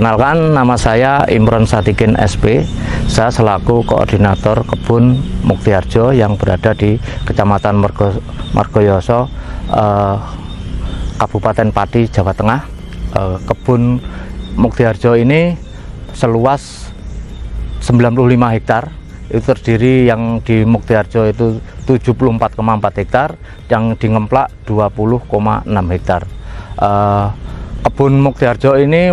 Perkenalkan, nama saya Imron Sadikin SP. Saya selaku koordinator kebun Muktiharjo yang berada di Kecamatan Margoyoso, Kabupaten Pati, Jawa Tengah. Kebun Muktiharjo ini seluas 95 hektar. Itu terdiri yang di Muktiharjo itu 74,4 hektar, yang di Ngemplak 20,6 hektar. Kebun Muktiharjo ini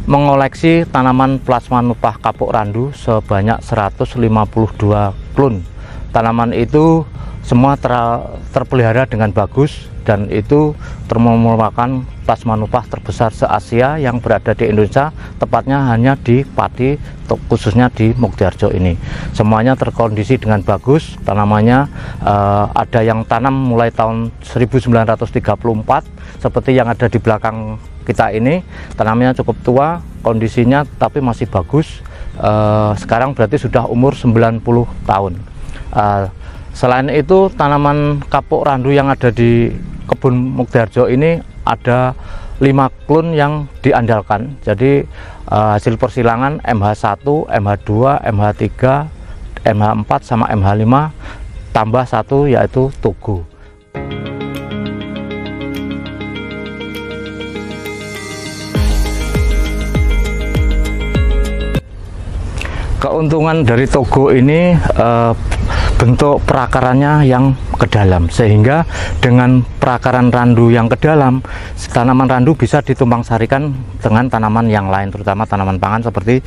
mengoleksi tanaman plasma nupah kapuk randu sebanyak 152 klon. Tanaman itu semua terpelihara dengan bagus, dan itu merupakan plasma nupah terbesar se-Asia yang berada di Indonesia, tepatnya hanya di Pati, khususnya di Muktiharjo ini. Semuanya terkondisi dengan bagus. Tanamannya ada yang tanam mulai tahun 1934 seperti yang ada di belakang kita ini. Tanamannya cukup tua kondisinya, tapi masih bagus. Sekarang berarti sudah umur 90 tahun. Selain itu, tanaman kapuk randu yang ada di kebun Muktiharjo ini ada 5 klon yang diandalkan. Jadi hasil persilangan MH1, MH2, MH3, MH4 sama MH5 tambah 1 yaitu Togo. Keuntungan dari Togo ini bentuk perakarannya yang ke dalam, sehingga dengan perakaran randu yang ke dalam, tanaman randu bisa ditumpang sarikan dengan tanaman yang lain, terutama tanaman pangan seperti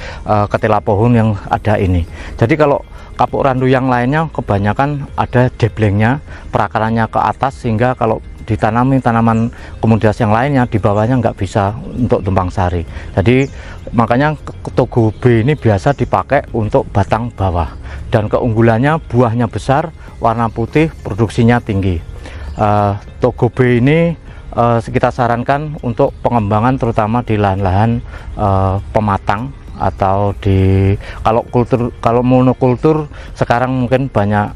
ketela pohon yang ada ini. Jadi kalau kapuk randu yang lainnya kebanyakan ada deblengnya, perakarannya ke atas, sehingga kalau ditanami tanaman komoditas yang lainnya di bawahnya nggak bisa untuk tumpang sari. Jadi makanya Togo B ini biasa dipakai untuk batang bawah, dan keunggulannya buahnya besar, warna putih, produksinya tinggi. Togo B ini kita sarankan untuk pengembangan terutama di lahan-lahan pematang, atau kalau monokultur sekarang mungkin banyak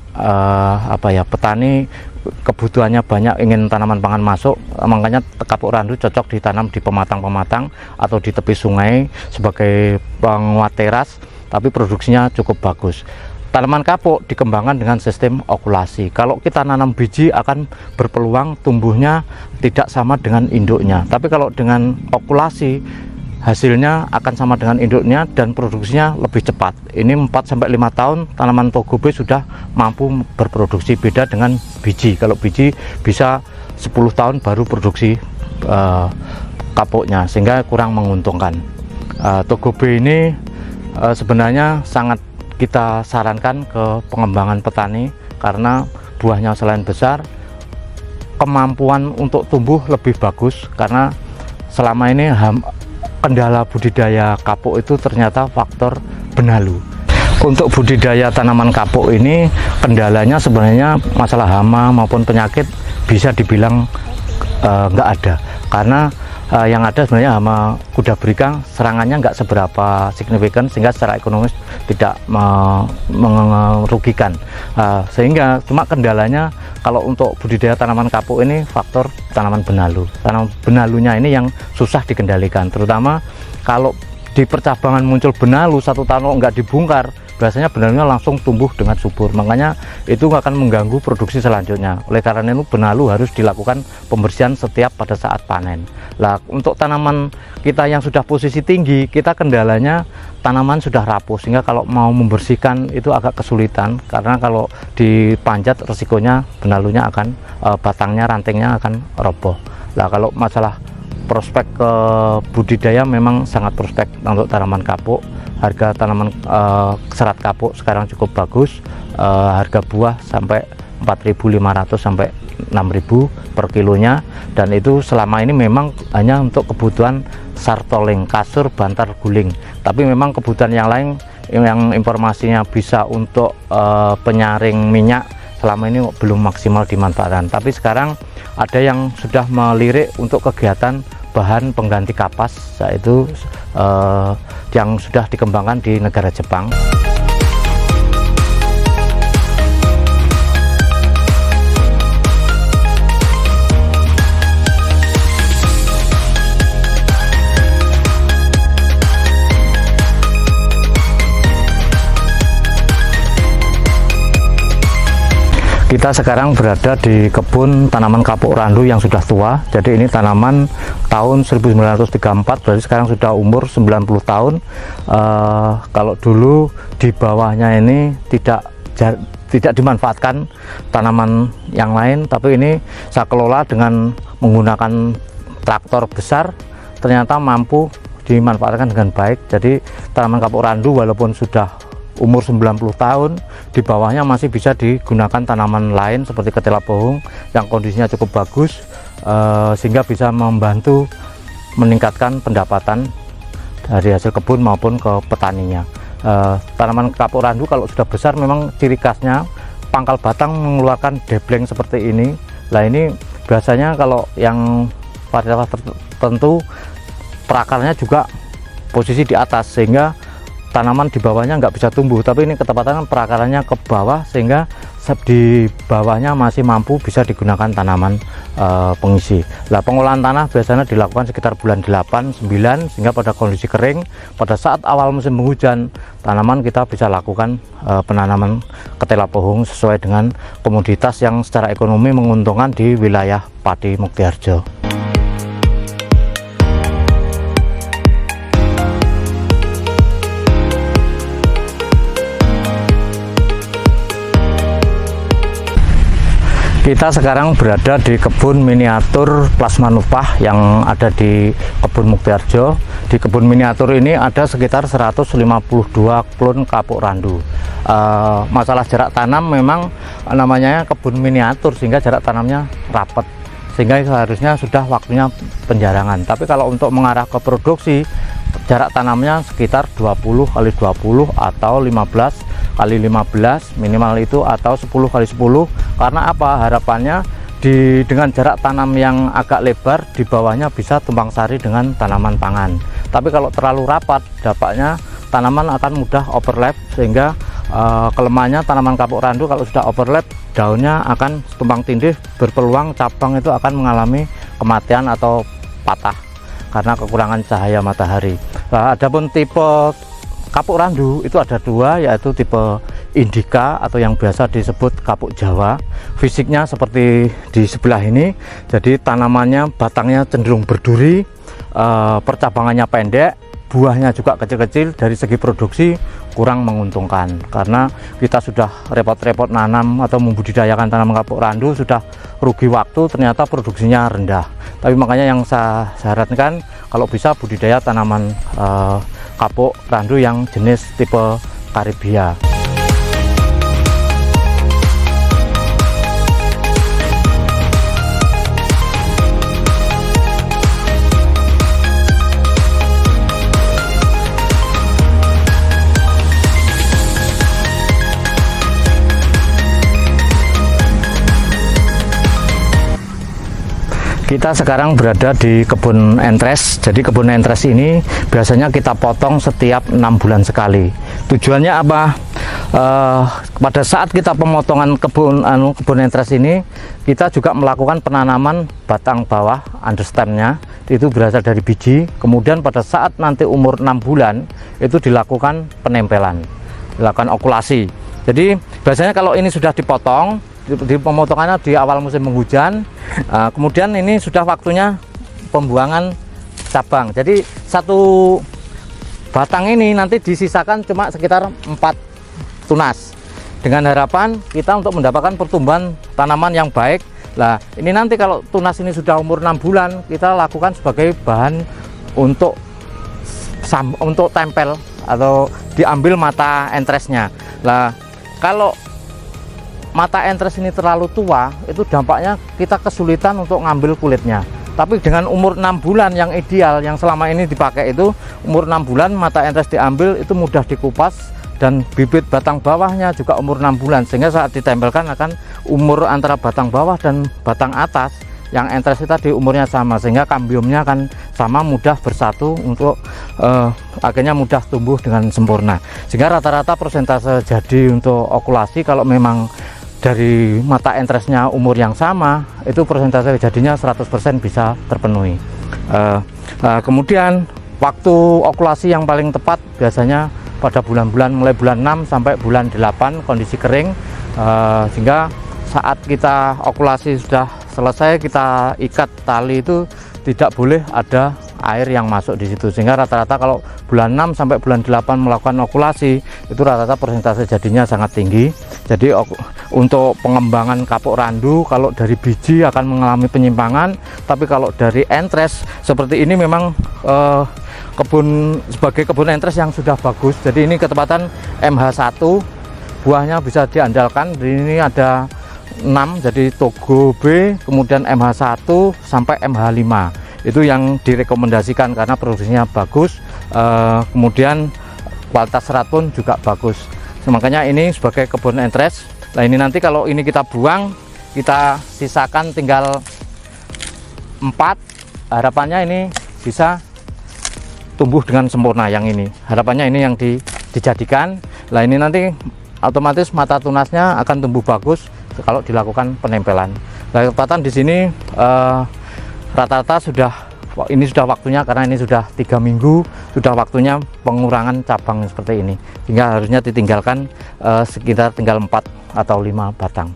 petani kebutuhannya banyak, ingin tanaman pangan masuk, makanya kapuk randu cocok ditanam di pematang-pematang atau di tepi sungai sebagai penguat teras, tapi produksinya cukup bagus. Tanaman kapuk dikembangkan dengan sistem okulasi. Kalau kita nanam biji akan berpeluang tumbuhnya tidak sama dengan induknya, tapi kalau dengan okulasi hasilnya akan sama dengan induknya dan produksinya lebih cepat. Ini 4-5 tahun tanaman Togo B sudah mampu berproduksi, beda dengan biji. Kalau biji bisa 10 tahun baru produksi kapuknya, sehingga kurang menguntungkan. Togo B ini sebenarnya sangat kita sarankan ke pengembangan petani, karena buahnya selain besar, kemampuan untuk tumbuh lebih bagus, karena selama ini kendala budidaya kapuk itu ternyata faktor benalu. Untuk budidaya tanaman kapuk ini kendalanya sebenarnya masalah hama maupun penyakit bisa dibilang nggak ada, karena yang ada sebenarnya hama kuda berikan, serangannya nggak seberapa signifikan, sehingga secara ekonomis tidak merugikan. Sehingga cuma kendalanya kalau untuk budidaya tanaman kapuk ini faktor tanaman benalu. Tanaman benalunya ini yang susah dikendalikan, terutama kalau di percabangan muncul benalu 1 tahun nggak dibongkar, biasanya benalunya langsung tumbuh dengan subur. Makanya itu akan mengganggu produksi selanjutnya. Oleh karena itu benalu harus dilakukan pembersihan setiap pada saat panen. Lah, untuk tanaman kita yang sudah posisi tinggi, kita kendalanya tanaman sudah rapuh, sehingga kalau mau membersihkan itu agak kesulitan, karena kalau dipanjat resikonya benalunya akan batangnya, rantingnya akan roboh. Lah, kalau masalah prospek ke budidaya memang sangat prospek untuk tanaman kapuk. Harga tanaman serat kapuk sekarang cukup bagus, harga buah sampai 4.500 sampai 6.000 per kilonya, dan itu selama ini memang hanya untuk kebutuhan sartoling, kasur, bantar, guling. Tapi memang kebutuhan yang lain yang informasinya bisa untuk penyaring minyak selama ini belum maksimal dimanfaatkan. Tapi sekarang ada yang sudah melirik untuk kegiatan bahan pengganti kapas, yaitu yang sudah dikembangkan di negara Jepang. Kita sekarang berada di kebun tanaman kapuk randu yang sudah tua. Jadi ini tanaman tahun 1934, berarti sekarang sudah umur 90 tahun. Kalau dulu di bawahnya ini tidak dimanfaatkan tanaman yang lain, tapi ini saya kelola dengan menggunakan traktor besar, ternyata mampu dimanfaatkan dengan baik. Jadi tanaman kapuk randu walaupun sudah umur 90 tahun, di bawahnya masih bisa digunakan tanaman lain seperti ketela pohung yang kondisinya cukup bagus, sehingga bisa membantu meningkatkan pendapatan dari hasil kebun maupun ke petaninya. Tanaman kapuk randu kalau sudah besar memang ciri khasnya pangkal batang mengeluarkan debleng seperti ini. Nah, ini biasanya kalau yang varietas tertentu perakarnya juga posisi di atas sehingga tanaman di bawahnya nggak bisa tumbuh, tapi ini ketepatan perakarannya ke bawah sehingga di bawahnya masih mampu bisa digunakan tanaman pengisi. Nah, pengolahan tanah biasanya dilakukan sekitar bulan 8-9 sehingga pada kondisi kering, pada saat awal musim penghujan, tanaman kita bisa lakukan penanaman ketela pohung sesuai dengan komoditas yang secara ekonomi menguntungkan di wilayah Pati Muktiharjo. Kita sekarang berada di kebun miniatur plasma nupah yang ada di kebun Muktiharjo. Di kebun miniatur ini ada sekitar 152 klon kapuk randu. Masalah jarak tanam memang namanya kebun miniatur sehingga jarak tanamnya rapat, sehingga seharusnya sudah waktunya penjarangan. Tapi kalau untuk mengarah ke produksi, jarak tanamnya sekitar 20 x 20 atau 15 x 15 minimal itu, atau 10 x 10. Karena apa? Harapannya dengan jarak tanam yang agak lebar, di bawahnya bisa tumpang sari dengan tanaman pangan. Tapi kalau terlalu rapat, dampaknya tanaman akan mudah overlap, sehingga kelemahannya tanaman kapuk randu kalau sudah overlap, daunnya akan tumpang tindih, berpeluang cabang itu akan mengalami kematian atau patah karena kekurangan cahaya matahari. Nah, adapun tipe kapuk randu itu ada dua, yaitu tipe Indica atau yang biasa disebut kapuk Jawa. Fisiknya seperti di sebelah ini, jadi tanamannya batangnya cenderung berduri, percabangannya pendek, buahnya juga kecil-kecil. Dari segi produksi kurang menguntungkan karena kita sudah repot-repot nanam atau membudidayakan tanaman kapuk randu, sudah rugi waktu, ternyata produksinya rendah. Tapi makanya yang saya sarankan kalau bisa budidaya tanaman kapuk randu yang jenis tipe Karibia. Kita sekarang berada di kebun entres. Jadi kebun entres ini biasanya kita potong setiap 6 bulan sekali. Tujuannya apa? Pada saat kita pemotongan kebun entres ini, kita juga melakukan penanaman batang bawah understemnya, itu berasal dari biji. Kemudian pada saat nanti umur 6 bulan itu dilakukan penempelan, dilakukan okulasi. Jadi biasanya kalau ini sudah dipotong, di pemotongannya di awal musim penghujan, kemudian ini sudah waktunya pembuangan cabang. Jadi satu batang ini nanti disisakan cuma sekitar 4 tunas, dengan harapan kita untuk mendapatkan pertumbuhan tanaman yang baik. Nah, ini nanti kalau tunas ini sudah umur 6 bulan, kita lakukan sebagai bahan untuk tempel atau diambil mata entresnya. Nah, kalau mata entres ini terlalu tua, itu dampaknya kita kesulitan untuk ngambil kulitnya. Tapi dengan umur 6 bulan yang ideal, yang selama ini dipakai itu umur 6 bulan mata entres diambil, itu mudah dikupas, dan bibit batang bawahnya juga umur 6 bulan, sehingga saat ditempelkan akan umur antara batang bawah dan batang atas yang entres tadi umurnya sama, sehingga kambiumnya akan sama, mudah bersatu untuk akhirnya mudah tumbuh dengan sempurna. Sehingga rata-rata persentase jadi untuk okulasi kalau memang dari mata entresnya umur yang sama, itu persentase jadinya 100% bisa terpenuhi. Kemudian waktu okulasi yang paling tepat biasanya pada bulan-bulan mulai bulan 6 sampai bulan 8 kondisi kering, sehingga saat kita okulasi sudah selesai, kita ikat tali itu tidak boleh ada air yang masuk di situ, sehingga rata-rata kalau bulan 6 sampai bulan 8 melakukan okulasi itu rata-rata persentase jadinya sangat tinggi. Jadi untuk pengembangan kapuk randu kalau dari biji akan mengalami penyimpangan, tapi kalau dari entres seperti ini memang sebagai kebun entres yang sudah bagus. Jadi ini ketepatan MH1, buahnya bisa diandalkan. Ini ada 6, jadi Togo B, kemudian MH1 sampai MH5 itu yang direkomendasikan karena produksinya bagus, kemudian kualitas serat pun juga bagus. Makanya ini sebagai kebun entres. Nah ini nanti kalau ini kita buang, kita sisakan tinggal 4, harapannya ini bisa tumbuh dengan sempurna. Yang ini harapannya ini yang dijadikan. Nah ini nanti otomatis mata tunasnya akan tumbuh bagus kalau dilakukan penempelan. Nah, ketepatan di sini rata-rata ini sudah waktunya, karena ini sudah 3 minggu, sudah waktunya pengurangan cabang seperti ini, hingga harusnya ditinggalkan sekitar tinggal 4 atau 5 batang.